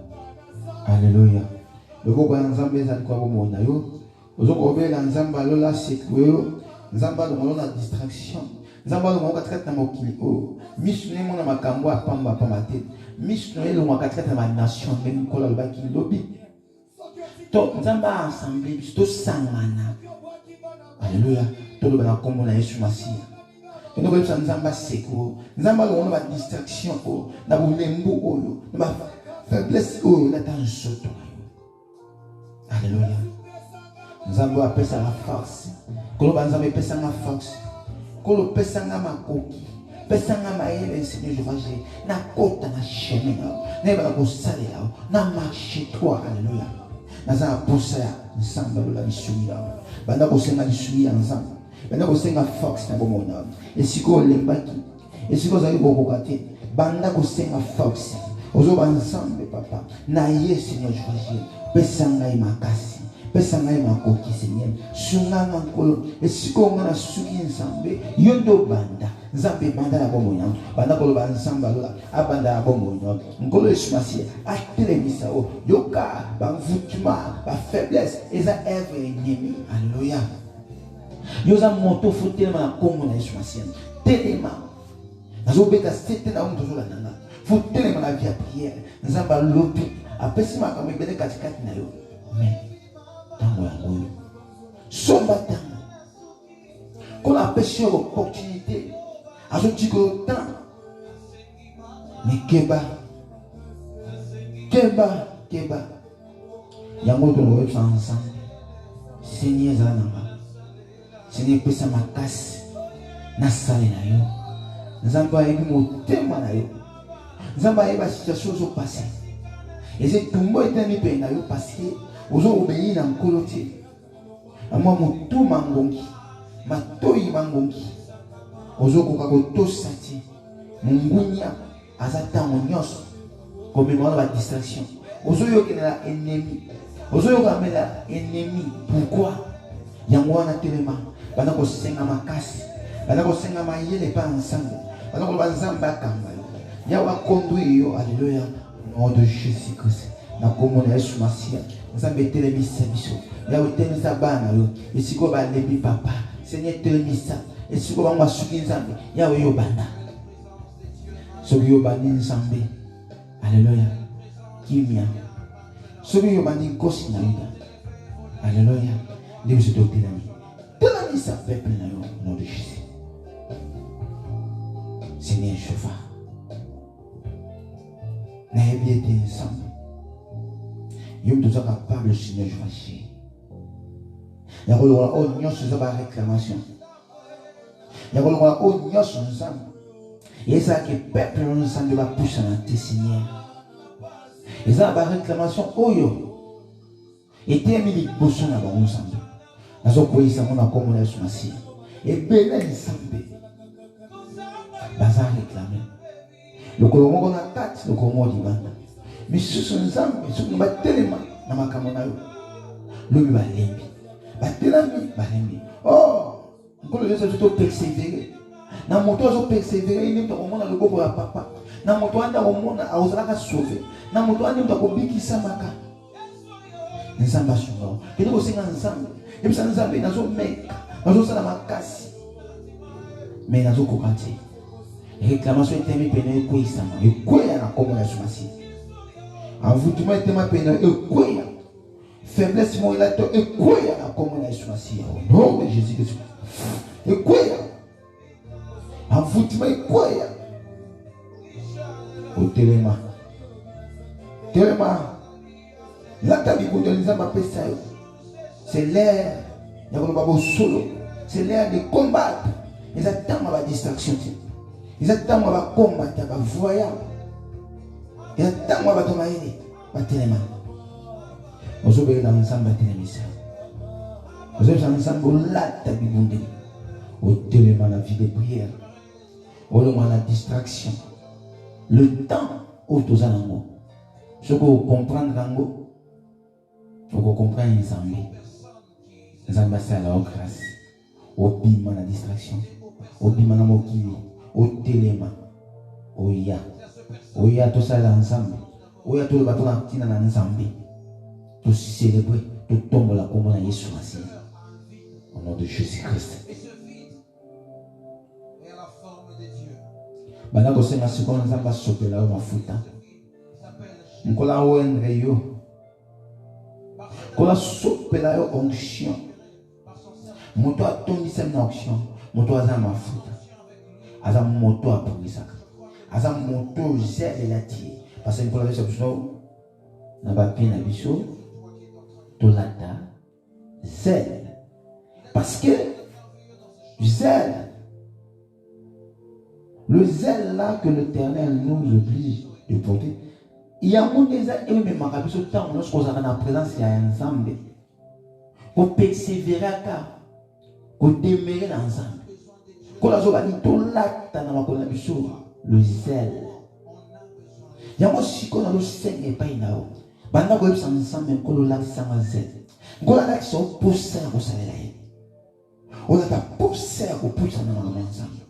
Alléluia. Le boko ensemble za kwa bomo na yo. Ozoko obela nzamba lola sekwe. Nzamba lola distraction. Nzamba lo katikati na mokili o missionnaire mona makambo apamba pamba te missionnaire lo katikati na nation même kola lo baki lobi to nzamba ensemble to sangana. Alléluia. To lo bana kombo na Yesu Masia to no besa nzamba seko nzamba lo ba distraction o na bulembu oyo na ba faiblesse o na tansoto. Alléluia. Nzamba apesa la force kolo banzamba apesa la force. Kolo pesanga makoki pesanga maele Seigneur Jéhovah na kota na chemin na ba ko sale na marché toi. Alléluia. Naza posa ensemble la misumira banda ko senga misumira ensemble banda ko senga force na bomona esiko lembaki esiko zali bokokate banda ko senga force ozo ensemble papa na ye Seigneur Jéhovah pesanga makasi pesanga makoki Seigneur sunganga nkolo esiko ngana suki nzambe yondo banda nzambe banda la bomona banda ko ba ensemble la abanda la bomona nkolo Yesu Masia atelemisa o yoka ba mvutuma ba faiblesse eza eve ennemi. Alléluia. Yoza moto fotelema na kongo na Yesu Masia telema nazo beta sete na ndo zola nanga fotelema na via prière nzamba lobi apesima kama ibele katikati na yo mais tango yango somba tango qu'on a pêché l'opportunité à ce petit temps mais keba yango to no ensemble Seigneur zananga Seigneur pesa makasi na sale na yo nzamba yebi motema na yo nzamba yeba situation zo passer et c'est tumbo etani pe na yo parce que ozo obéir na nkolo te amwa motu mangongi matoi mangongi ozo koka kotosa te mungunya aza ntango nyonso komemana ba distraction ozo yokela ennemi Ozoyo kamela ennemi. Pourquoi? Yangwana telema. Bana ko senga makasi. Bana ko senga mayele pas ensemble. Bana ko banzamba kamba. Yawa conduit yo. Alléluia. Au nom de Jésus-Christ. Na komona Yesu Masia. Nzambe telemisa biso. Yawe telemisa bana yo. Esiko ba lebi papa. Seigneur telemisa. Esiko ba mwasuki nzambe. Yawe yo bana. Soki yo bani nzambe. Alléluia. Kimia. Soki yo bani kosi na yuda. Alléluia. Dieu se dote l'ami. Telemisa peuple na yo. Au nom de Jésus. Seigneur Jéhovah. N'ayez été ensemble. Nous sommes capables, Seigneur Jéhovah. Il y a une réclamation. Il y a une ensemble. Et ça que le peuple ensemble va pousser dans tes Seigneur. Et ça une réclamation. Oh yo. Et terminer les bossons ensemble. Nous sommes pour ça, on a comme sur ma scie. Et bien ensemble. Baza réclamer. Le Colombo on a 4, le Colombo dit banda. Mais ce sont les hommes, ce sont les télémas, dans ma camonayo. Le lui va lembi. Batelami, balembi. Oh, quand le Dieu se persévérer. Dans mon toit, je persévérer, il n'y a pas de monde pour papa. Dans mon toit, il y a un monde à Osaka sauver. Dans mon toit, il y a un monde qui s'amaka. Nous sommes ensemble. Et nous sommes ensemble. Et nous sommes ensemble. Nous sommes mec. Nous sommes dans ma casse. Mais nous sommes coquantés. Réclamation est terminée pendant le coup ici. Le coup est là comme on a choisi. Envoûtement est terminé pendant le coup. Faiblesse moi là le coup est là comme on a choisi. Au nom de Jésus-Christ. Le coup est là. Envoûtement est coup est là. Au téléma. Téléma. Là ta vie pour donner ça m'appelle ça. C'est l'air. Il y a un solo. C'est l'air de combattre. Ils attendent ma distraction. Ils attendent ma combattre, ma voyage. Ils attendent ma tomaïne, ma téléma. Vous avez dans ensemble télémisa. Vous avez ensemble là ta bibonde. Au téléma la vie de prière. Au moment la distraction. Le temps où tu as l'ango. Ce que vous comprenez l'ango. Ce que vous comprenez ensemble. Ensemble c'est la grâce. Au bima la distraction. Au bima la mokili. Au téléma, au ya tout ça ensemble, au ya tout le bateau dans ensemble, tout célébrer, tout tomber là comme on a Jésus Messie, au nom de Jésus-Christ. Bana ko senga siko nzamba sopela o mafuta. Nkola o enreyo. Kola sopela yo onction. Moto atondisa na onction, moto aza mafuta. Aza moto a pris ça. Aza moto zèle la tie. Parce que pour la réception, n'a pas bien abisso, tolata, zèle. Parce que zèle, le zèle là que l'Éternel nous oblige de porter, il y a un monde des zèles et même ma ce temps lorsqu'on est en présence il y a un ensemble. Pour persévérer à cas, pour demeurer ensemble. Quand la joie dit tout là, dans ma connexion, le zèle. Il y a aussi qu'on a le seigneur pas inao. Banda ko yebisa ensemble ko lo lakisa ma zèle. Ko la lakisa o posa ko salela ye. O la ta posa ko posa na ma ensemble.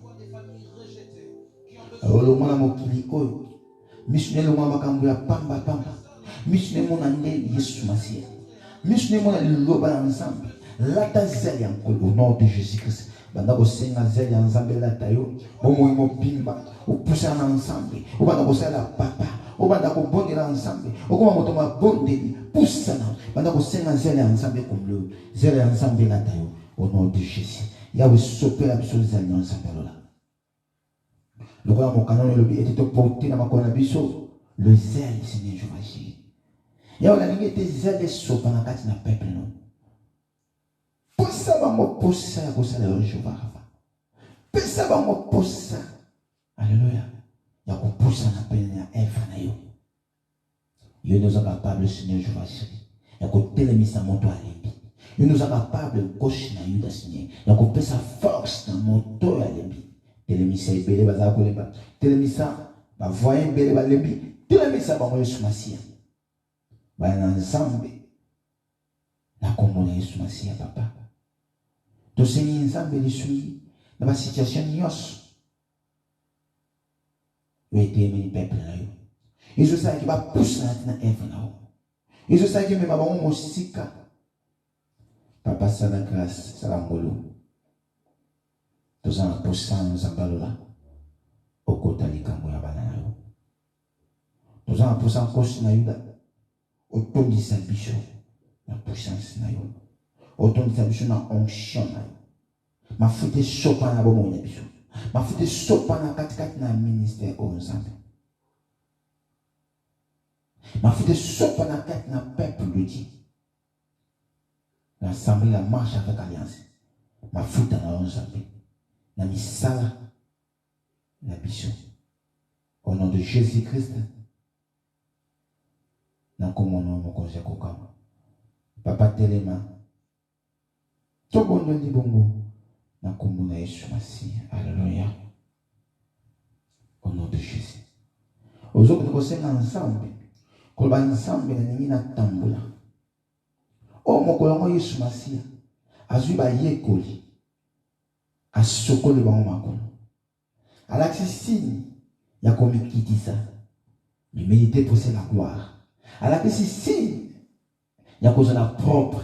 Olo mwana mokili oyo. Misune lo mwana makambo ya pamba. Misune mwana nde Yesu Masia. Misune mwana loba ensemble. Lata zèle encore au nom de Jésus-Christ. Banda ko senga zèle ensemble la tayo. Bomo imo pimba. O poussa ensemble. O banda ko sala papa. O banda ko bondela ensemble. O koma moto ma bondeli. Poussa na. Banda ko senga zèle ensemble comme le zèle ensemble la tayo. Au nom de Jésus. Yahweh sopé la biso zèle ensemble là. Le roi mon canon le bi était porté dans ma kona biso. Le zèle Seigneur Jéhovah. Yahweh la ligne était zèle sopa na kati na peuple non. Posa bango posa ya kosala yo Jéhovah. Pesa bango posa. Alléluia. Ya koposa na pene ya Eva na yo. Yo nous a capable Seigneur Jéhovah. Ya kotelemisa moto alembi. Yo nous a capable gauche na yuda Seigneur. Ya kopesa force na moto alembi. Telemisa ibele baza kolemba. Telemisa ba voyer ibele balembi. Telemisa bango Yesu Masia. Ba na ensemble. na kombo na Yesu Masiya papa. Tosengi nzambe lisui na ba situation nyonso. Wetemeli peuple na yo. Izo sa ki ba pousse na eve na yo. Izo sa ki mema bango mosika. Papa sana grâce, salangolo. Tozana posa nzambalola. Okota likambo ya bana na yo. Tozana posa nkosi na yuda. Otondisa biso na puissance na yo. Otondisa biso na onction na yo. Mafute sopa na bomo na biso. Mafute sopa na katikati na ministère o nzambe. Mafute sopa na kati na peuple de Dieu. L'assemblée la marche avec alliance. Mafute na nzambe. Na misala na biso. Au nom de Jésus-Christ. Na komono mokonze kokama. Papa telema. Tobondo ndi bongo. Na kombo na Yesu Masiya. Alléluia. Au nom de Jésus. Aujourd'hui, nous sommes ensemble. Nous sommes ensemble na tambula. Oh, mon collègue Yesu Masiya. Azui ba yekoli. Asokoli ba makolo. Alaxisini. Ya komikitisa. Mais méditer pour la gloire. Alaxisini. Ya kozana propre.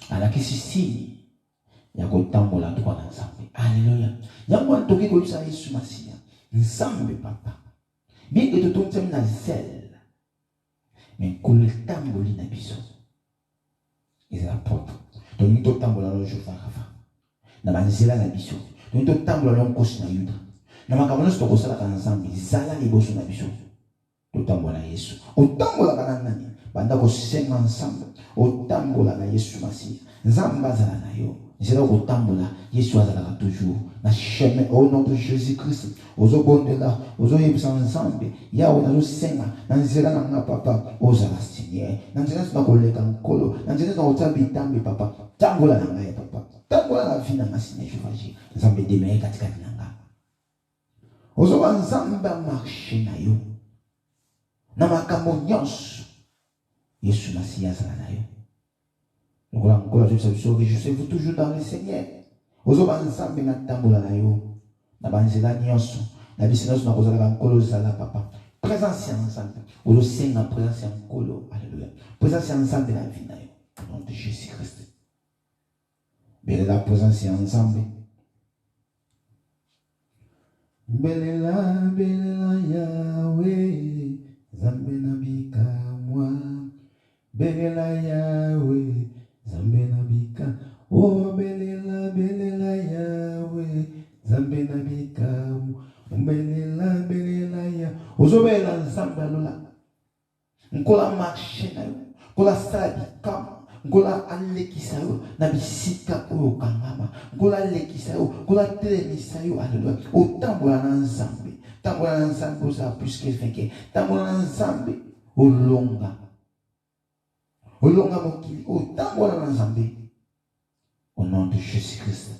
Alaxisini. Yako tambola tukwa na nzambe. Alléluia. Yango antoki ko yusa Yesu Masiya. Nzambe papa. Bien que tout tombe na zèle. Mais kole tamboli na biso. Ils la propre. Donc to tambola lo jofa rafa. Na banzela na biso. Donc to tambola lo nkosi na yuda. Na makambo to ko sala ka nzambe. Zala liboso na biso. To tambola Yesu. O tambola kana nani? Banda ko senga ensemble. O tambola na Yesu Masiya. Nzamba zala na yo. C'est là où tambola, Jésus a toujours na chemin au nom de Jésus-Christ. Ozo bondela, ozo yebisa ensemble. Ya ona zo senga, na nzela na nga papa, oza la signer. Na nzela na koleka nkolo, na nzela na otabi tambi papa. Tambola na nga papa. Tambola la vie na nga signer Jésus. Nzambe demeye katika na nga. Ozo banzamba marcher na yo. Na makambo nyonso. Yesu Masiya zala na yo. Réjouissez-vous toujours dans le Seigneur. Ozo banzambe na tambola na yo. Na banzela nyonso. Na bisinoso na kozala ka nkolo zala papa. Présence ensemble. Ozo senga présence nkolo. Alléluia. Présence ensemble na vie na yo. Au nom de Jésus-Christ. Belle la présence ensemble. Belela Yahweh. Zambe na bika moi. Belela Yahweh. Zambe na bika, oh belela Yahweh, Zambe na bika, belela ya, ozobela nzamba lola, nkola marche na yo, nkola sala bikama, nkola alekisa yo, na bisika oyo kangama, nkola alekisa yo, nkola telemisa yo, alléluia, otambola na nzambe, tambola na nzambe oza plus que vainqueur, tambola na nzambe, olonga. Au nom de Jésus-Christ.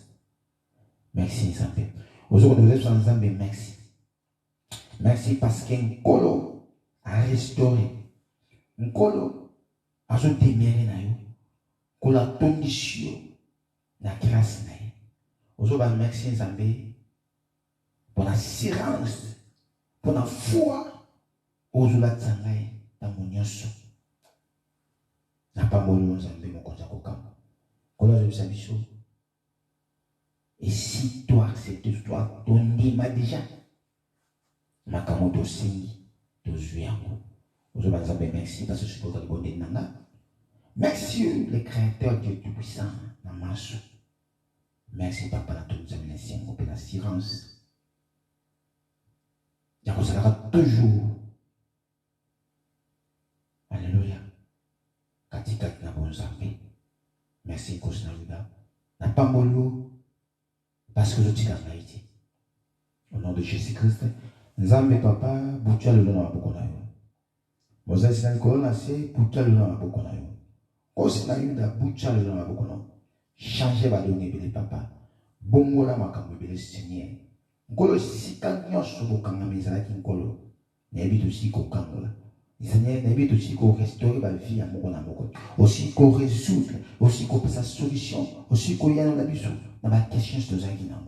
Merci, Nzambe. Aujourd'hui, nous sommes Nzambe, merci. Merci parce qu'un colo a restauré. Un colo a se téméré na yo. Colo a tondisio na grâce na yo. Aujourd'hui, merci, Nzambe, pour l'assurance, pour la foi. Aujourd'hui, Nzambe, dans mon nyonso. Na pas molo nzambe mokonza kokamba. Kola je sais biso. Et si toi acceptes toi ton ima déjà. Makamo to singi to zuyango. Ozo banzambe merci parce que je peux te bonner nanga. Merci le créateur Dieu tout-puissant na maso. Merci papa na tout nzambe na siengo pe na assurance. Ya sera toujours. Alléluia. Katikati na bonzambe. Merci kosi na yuda. Na pambolo. Parce que je t'ai gagné. Au nom de Jésus-Christ. Nzambe papa. Boutia le nom à Bokonayo. Moses na Nicolas c'est Boutia le nom à Bokonayo. Kosi na yuda. Boutia le nom à Bokonayo. Changer ba donner bele papa. Bongo la makambo bele Seigneur. Nkolo sika nyonso bokanga mezalaki nkolo. Nebi to siko kangola. Le Seigneur n'a pas aussi qu'on restaure la vie à mon amour. Aussi qu'on résout, aussi qu'on peut sa solution, aussi qu'on y a dans la vie, dans la question de Zagina.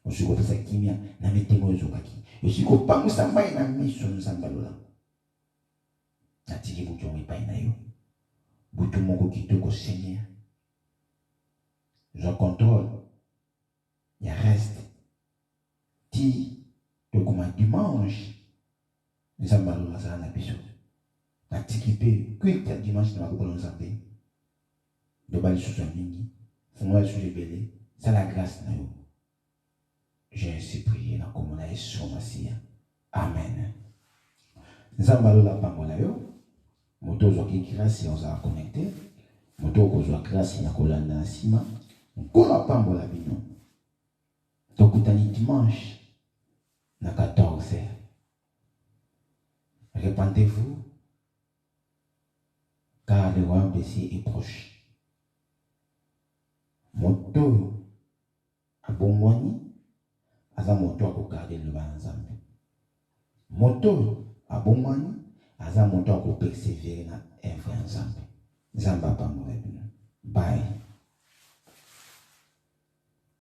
Aussi qu'on peut sa kimia, n'a pas de mots zokaki. Aussi qu'on parle sa main n'a mis sur nous en balola. N'a tiré bouton et pas inayo. Bouton mon coquito au Seigneur. Je contrôle. Il reste. Ti, comme un dimanche. Nous sommes balola ça n'a pas de activité que le dimanche dans la coupe de santé de bali sous un mini font-moi sous les belés c'est la grâce na yo j'ai ainsi prié dans comme on a sur Massia amen nous avons la pangola yo moto zo ki grâce on s'est connecté moto ko zo grâce na kolanda na sima ko la pangola bino donc utani dimanche na 14h répandez-vous car le roi Messie est proche. Moto à Bongwani, aza moto à garder le banzambe. Moto à Bongwani, aza moto à persévérer dans l'influence. Zamba pas mauvais. Bye.